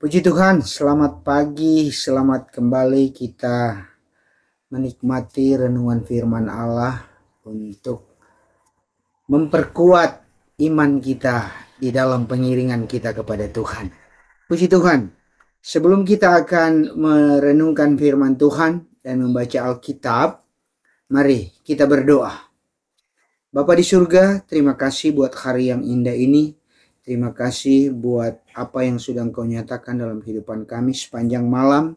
Puji Tuhan, selamat pagi, selamat kembali kita menikmati renungan firman Allah untuk memperkuat iman kita di dalam pengiringan kita kepada Tuhan. Puji Tuhan, sebelum kita akan merenungkan firman Tuhan dan membaca Alkitab, mari kita berdoa. Bapa di surga, terima kasih buat hari yang indah ini. Terima kasih buat apa yang sudah Engkau nyatakan dalam kehidupan kami sepanjang malam.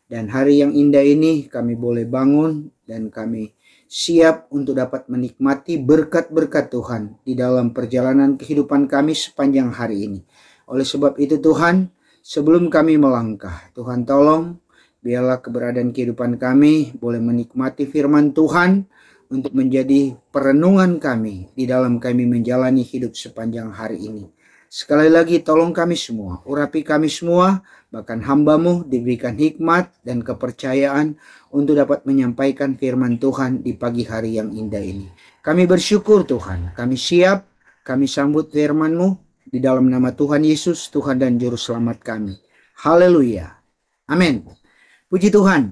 Dan hari yang indah ini kami boleh bangun dan kami siap untuk dapat menikmati berkat-berkat Tuhan di dalam perjalanan kehidupan kami sepanjang hari ini. Oleh sebab itu Tuhan, sebelum kami melangkah, Tuhan tolong biarlah keberadaan kehidupan kami boleh menikmati firman Tuhan untuk menjadi perenungan kami di dalam kami menjalani hidup sepanjang hari ini. Sekali lagi tolong kami semua, urapi kami semua, bahkan hamba-Mu diberikan hikmat dan kepercayaan untuk dapat menyampaikan firman Tuhan di pagi hari yang indah ini. Kami bersyukur Tuhan, kami siap, kami sambut firman-Mu di dalam nama Tuhan Yesus, Tuhan dan Juru Selamat kami. Haleluya. Amin. Puji Tuhan.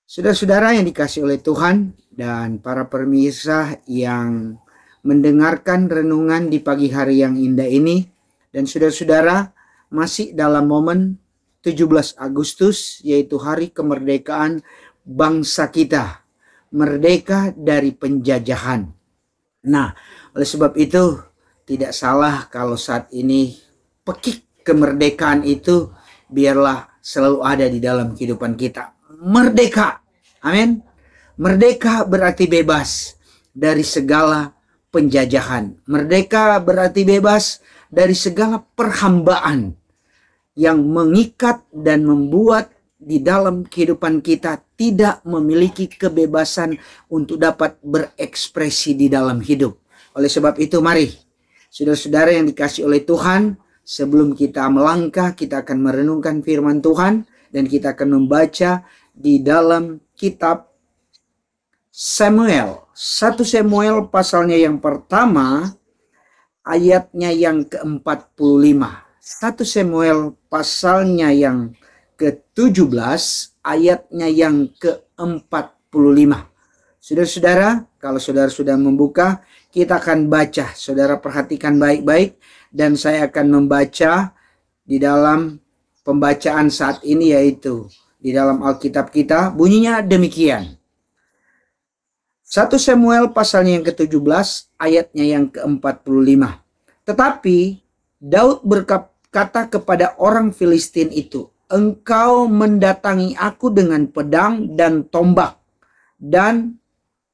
Saudara-saudara yang dikasih oleh Tuhan dan para pemirsa yang mendengarkan renungan di pagi hari yang indah ini, dan saudara-saudara masih dalam momen 17 Agustus yaitu hari kemerdekaan bangsa kita, merdeka dari penjajahan. Nah, oleh sebab itu tidak salah kalau saat ini pekik kemerdekaan itu biarlah selalu ada di dalam kehidupan kita. Merdeka, amin. Merdeka berarti bebas dari segala penjajahan. Merdeka berarti bebas dari segala perhambaan yang mengikat dan membuat di dalam kehidupan kita tidak memiliki kebebasan untuk dapat berekspresi di dalam hidup. Oleh sebab itu mari saudara-saudara yang dikasih oleh Tuhan, sebelum kita melangkah kita akan merenungkan firman Tuhan dan kita akan membaca di dalam kitab Samuel, 1 Samuel pasalnya yang pertama, ayatnya yang ke-45. 1 Samuel pasalnya yang ke-17, ayatnya yang ke-45. Saudara-saudara, kalau saudara sudah membuka, kita akan baca. Saudara perhatikan baik-baik, dan saya akan membaca di dalam pembacaan saat ini, yaitu di dalam Alkitab kita, bunyinya demikian. 1 Samuel pasalnya yang ke-17 ayatnya yang ke-45. Tetapi Daud berkata kepada orang Filistin itu, "Engkau mendatangi aku dengan pedang dan tombak dan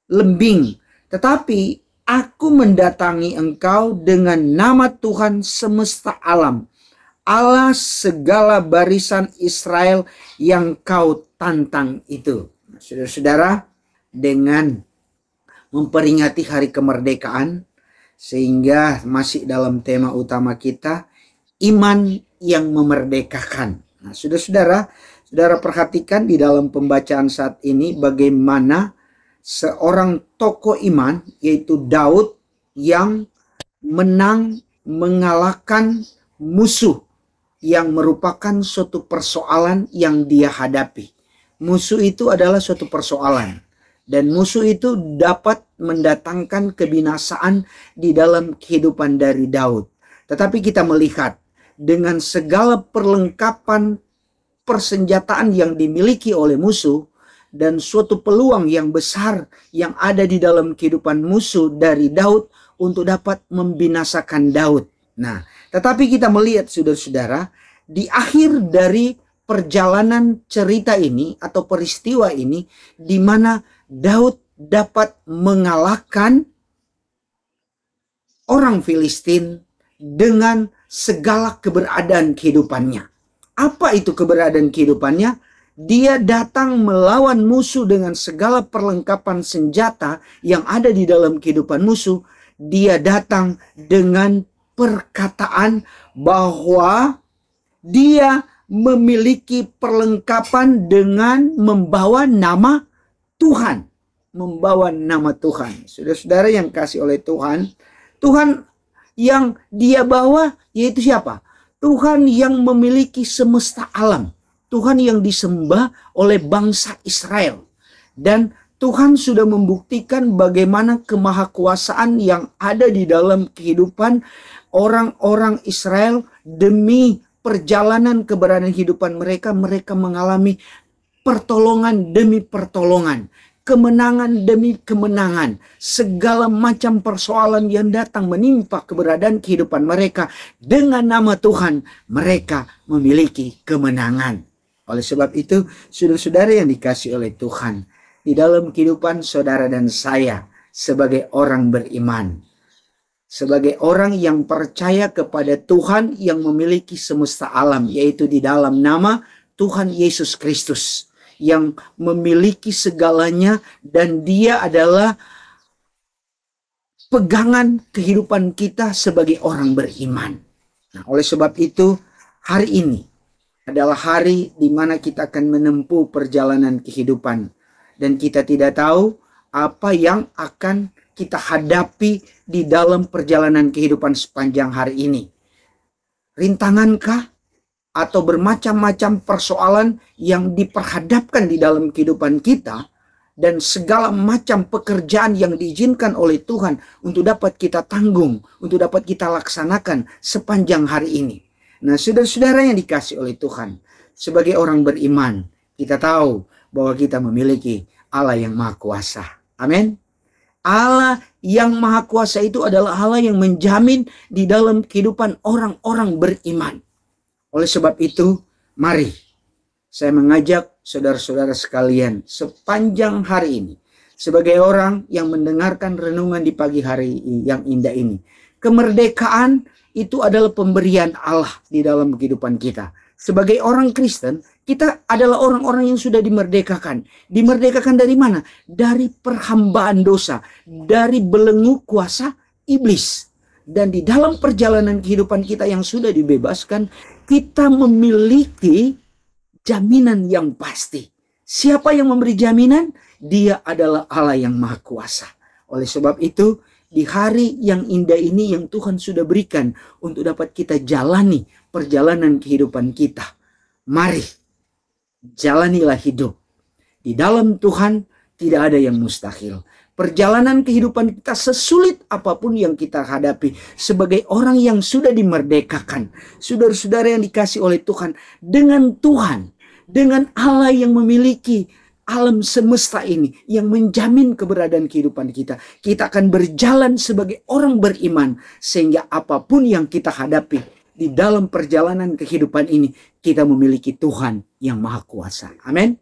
lembing, tetapi aku mendatangi engkau dengan nama Tuhan semesta alam, Allah segala barisan Israel yang kau tantang itu." Saudara-saudara, dengan memperingati hari kemerdekaan, sehingga masih dalam tema utama kita, iman yang memerdekakan. Nah, saudara-saudara, saudara perhatikan di dalam pembacaan saat ini bagaimana seorang tokoh iman, yaitu Daud, yang menang mengalahkan musuh yang merupakan suatu persoalan yang dia hadapi. Musuh itu adalah suatu persoalan. Dan musuh itu dapat mendatangkan kebinasaan di dalam kehidupan dari Daud. Tetapi kita melihat dengan segala perlengkapan persenjataan yang dimiliki oleh musuh dan suatu peluang yang besar yang ada di dalam kehidupan musuh dari Daud untuk dapat membinasakan Daud. Nah, tetapi kita melihat saudara-saudara, di akhir dari perjalanan cerita ini atau peristiwa ini, di mana Daud dapat mengalahkan orang Filistin dengan segala keberadaan kehidupannya. Apa itu keberadaan kehidupannya? Dia datang melawan musuh dengan segala perlengkapan senjata yang ada di dalam kehidupan musuh. Dia datang dengan perkataan bahwa dia memiliki perlengkapan dengan membawa nama Tuhan, membawa nama Tuhan. Saudara-saudara yang kasih oleh Tuhan, Tuhan yang dia bawa yaitu siapa? Tuhan yang memiliki semesta alam. Tuhan yang disembah oleh bangsa Israel. Dan Tuhan sudah membuktikan bagaimana kemahakuasaan yang ada di dalam kehidupan orang-orang Israel. Demi perjalanan keberadaan kehidupan mereka, mereka mengalami pertolongan demi pertolongan, kemenangan demi kemenangan. Segala macam persoalan yang datang menimpa keberadaan kehidupan mereka, dengan nama Tuhan mereka memiliki kemenangan. Oleh sebab itu, saudara-saudara yang dikasihi oleh Tuhan, di dalam kehidupan saudara dan saya sebagai orang beriman, sebagai orang yang percaya kepada Tuhan yang memiliki semesta alam, yaitu di dalam nama Tuhan Yesus Kristus, yang memiliki segalanya, dan Dia adalah pegangan kehidupan kita sebagai orang beriman. Nah, oleh sebab itu, hari ini adalah hari di mana kita akan menempuh perjalanan kehidupan, dan kita tidak tahu apa yang akan kita hadapi di dalam perjalanan kehidupan sepanjang hari ini. Rintangankah atau bermacam-macam persoalan yang diperhadapkan di dalam kehidupan kita, dan segala macam pekerjaan yang diizinkan oleh Tuhan untuk dapat kita tanggung, untuk dapat kita laksanakan sepanjang hari ini. Nah, saudara-saudara yang dikasihi oleh Tuhan, sebagai orang beriman, kita tahu bahwa kita memiliki Allah yang Maha Kuasa. Amin. Allah yang Maha Kuasa itu adalah Allah yang menjamin di dalam kehidupan orang-orang beriman. Oleh sebab itu, mari saya mengajak saudara-saudara sekalian sepanjang hari ini, sebagai orang yang mendengarkan renungan di pagi hari yang indah ini. Kemerdekaan itu adalah pemberian Allah di dalam kehidupan kita. Sebagai orang Kristen, kita adalah orang-orang yang sudah dimerdekakan. Dimerdekakan dari mana? Dari perhambaan dosa, dari belenggu kuasa iblis. Dan di dalam perjalanan kehidupan kita yang sudah dibebaskan, kita memiliki jaminan yang pasti. Siapa yang memberi jaminan? Dia adalah Allah yang Maha Kuasa. Oleh sebab itu, di hari yang indah ini yang Tuhan sudah berikan untuk dapat kita jalani perjalanan kehidupan kita, mari jalanilah hidup. Di dalam Tuhan tidak ada yang mustahil. Perjalanan kehidupan kita sesulit apapun yang kita hadapi, sebagai orang yang sudah dimerdekakan, saudara-saudara yang dikasihi oleh Tuhan, dengan Tuhan, dengan Allah yang memiliki alam semesta ini, yang menjamin keberadaan kehidupan kita, kita akan berjalan sebagai orang beriman, sehingga apapun yang kita hadapi di dalam perjalanan kehidupan ini, kita memiliki Tuhan yang Maha Kuasa. Amin.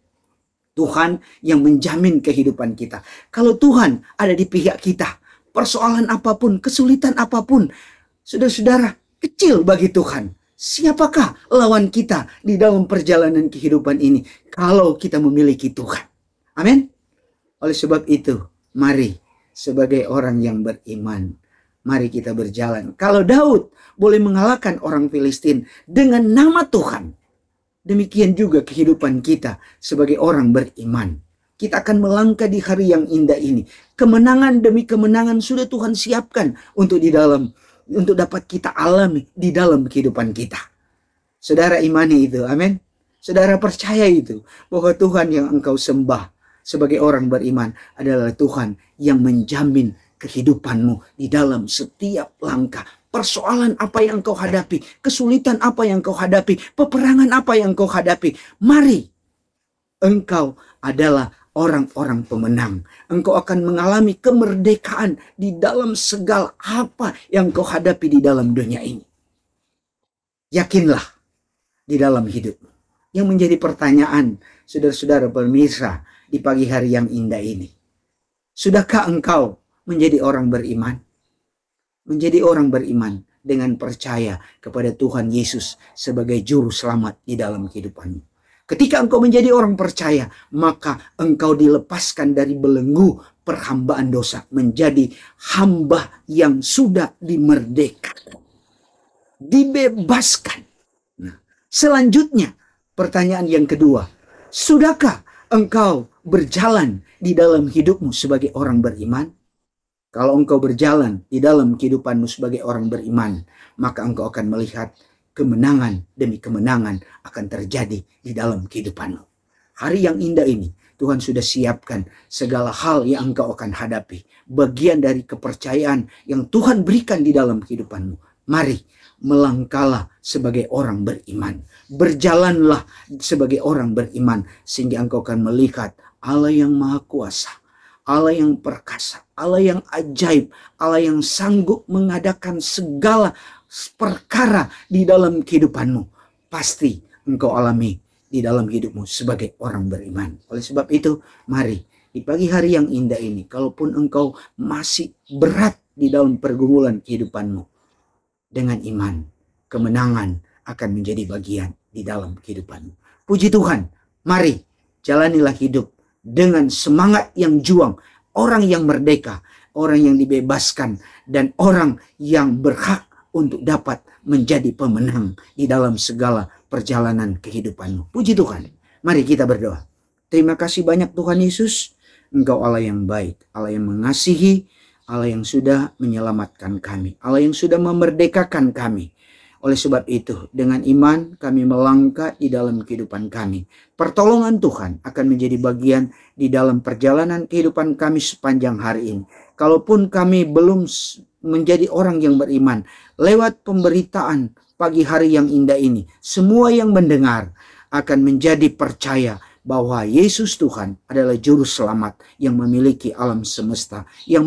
Tuhan yang menjamin kehidupan kita. Kalau Tuhan ada di pihak kita, persoalan apapun, kesulitan apapun, saudara-saudara, kecil bagi Tuhan. Siapakah lawan kita di dalam perjalanan kehidupan ini kalau kita memiliki Tuhan? Amin. Oleh sebab itu, mari sebagai orang yang beriman, mari kita berjalan. Kalau Daud boleh mengalahkan orang Filistin dengan nama Tuhan, demikian juga kehidupan kita sebagai orang beriman. Kita akan melangkah di hari yang indah ini. Kemenangan demi kemenangan sudah Tuhan siapkan untuk dapat kita alami di dalam kehidupan kita. Saudara imani itu, amin. Saudara percaya itu, bahwa Tuhan yang engkau sembah sebagai orang beriman adalah Tuhan yang menjamin kehidupanmu di dalam setiap langkah. Persoalan apa yang kau hadapi, kesulitan apa yang kau hadapi, peperangan apa yang kau hadapi, mari engkau adalah orang-orang pemenang. Engkau akan mengalami kemerdekaan di dalam segala apa yang kau hadapi di dalam dunia ini. Yakinlah di dalam hidupmu. Yang menjadi pertanyaan saudara-saudara pemirsa di pagi hari yang indah ini, sudahkah engkau menjadi orang beriman? Menjadi orang beriman dengan percaya kepada Tuhan Yesus sebagai juru selamat di dalam kehidupanmu. Ketika engkau menjadi orang percaya, maka engkau dilepaskan dari belenggu perhambaan dosa, menjadi hamba yang sudah dimerdekakan, dibebaskan. Nah, selanjutnya pertanyaan yang kedua, sudahkah engkau berjalan di dalam hidupmu sebagai orang beriman? Kalau engkau berjalan di dalam kehidupanmu sebagai orang beriman, maka engkau akan melihat kemenangan demi kemenangan akan terjadi di dalam kehidupanmu. Hari yang indah ini, Tuhan sudah siapkan segala hal yang engkau akan hadapi. Bagian dari kepercayaan yang Tuhan berikan di dalam kehidupanmu. Mari, melangkahlah sebagai orang beriman. Berjalanlah sebagai orang beriman. Sehingga engkau akan melihat Allah yang maha kuasa, Allah yang perkasa, Allah yang ajaib, Allah yang sanggup mengadakan segala perkara di dalam kehidupanmu. Pasti engkau alami di dalam hidupmu sebagai orang beriman. Oleh sebab itu, mari di pagi hari yang indah ini, kalaupun engkau masih berat di dalam pergumulan kehidupanmu, dengan iman, kemenangan akan menjadi bagian di dalam kehidupanmu. Puji Tuhan, mari jalanilah hidup dengan semangat yang juang, orang yang merdeka, orang yang dibebaskan, dan orang yang berhak untuk dapat menjadi pemenang di dalam segala perjalanan kehidupanmu. Puji Tuhan. Mari kita berdoa. Terima kasih banyak Tuhan Yesus. Engkau Allah yang baik, Allah yang mengasihi, Allah yang sudah menyelamatkan kami, Allah yang sudah memerdekakan kami. Oleh sebab itu, dengan iman kami melangkah di dalam kehidupan kami. Pertolongan Tuhan akan menjadi bagian di dalam perjalanan kehidupan kami sepanjang hari ini. Kalaupun kami belum menjadi orang yang beriman, lewat pemberitaan pagi hari yang indah ini, semua yang mendengar akan menjadi percaya bahwa Yesus Tuhan adalah juru selamat yang memiliki alam semesta, yang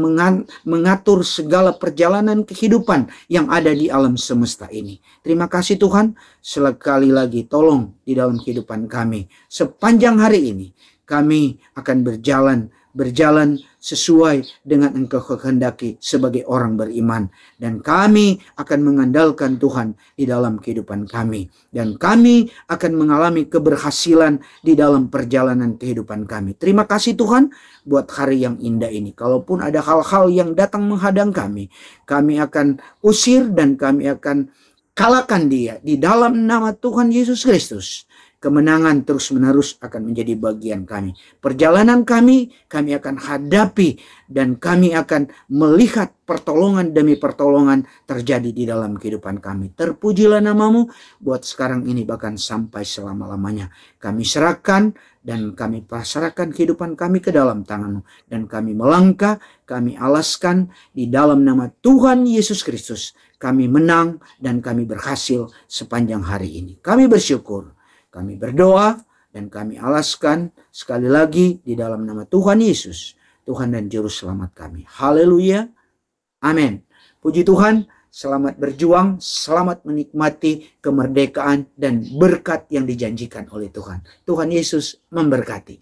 mengatur segala perjalanan kehidupan yang ada di alam semesta ini. Terima kasih Tuhan, sekali lagi tolong di dalam kehidupan kami. Sepanjang hari ini kami akan berjalan sesuai dengan Engkau kehendaki sebagai orang beriman, dan kami akan mengandalkan Tuhan di dalam kehidupan kami, dan kami akan mengalami keberhasilan di dalam perjalanan kehidupan kami. Terima kasih Tuhan buat hari yang indah ini. Kalaupun ada hal-hal yang datang menghadang kami akan usir dan kami akan kalahkan dia di dalam nama Tuhan Yesus Kristus. Kemenangan terus-menerus akan menjadi bagian kami. Perjalanan kami akan hadapi, dan kami akan melihat pertolongan demi pertolongan terjadi di dalam kehidupan kami. Terpujilah namamu buat sekarang ini bahkan sampai selama-lamanya. Kami serahkan dan kami pasrahkan kehidupan kami ke dalam tangan-Mu. Dan kami melangkah, kami alaskan di dalam nama Tuhan Yesus Kristus. Kami menang dan kami berhasil sepanjang hari ini. Kami bersyukur. Kami berdoa dan kami alaskan sekali lagi di dalam nama Tuhan Yesus, Tuhan dan Juru Selamat kami. Haleluya. Amin. Puji Tuhan, selamat berjuang, selamat menikmati kemerdekaan dan berkat yang dijanjikan oleh Tuhan. Tuhan Yesus memberkati.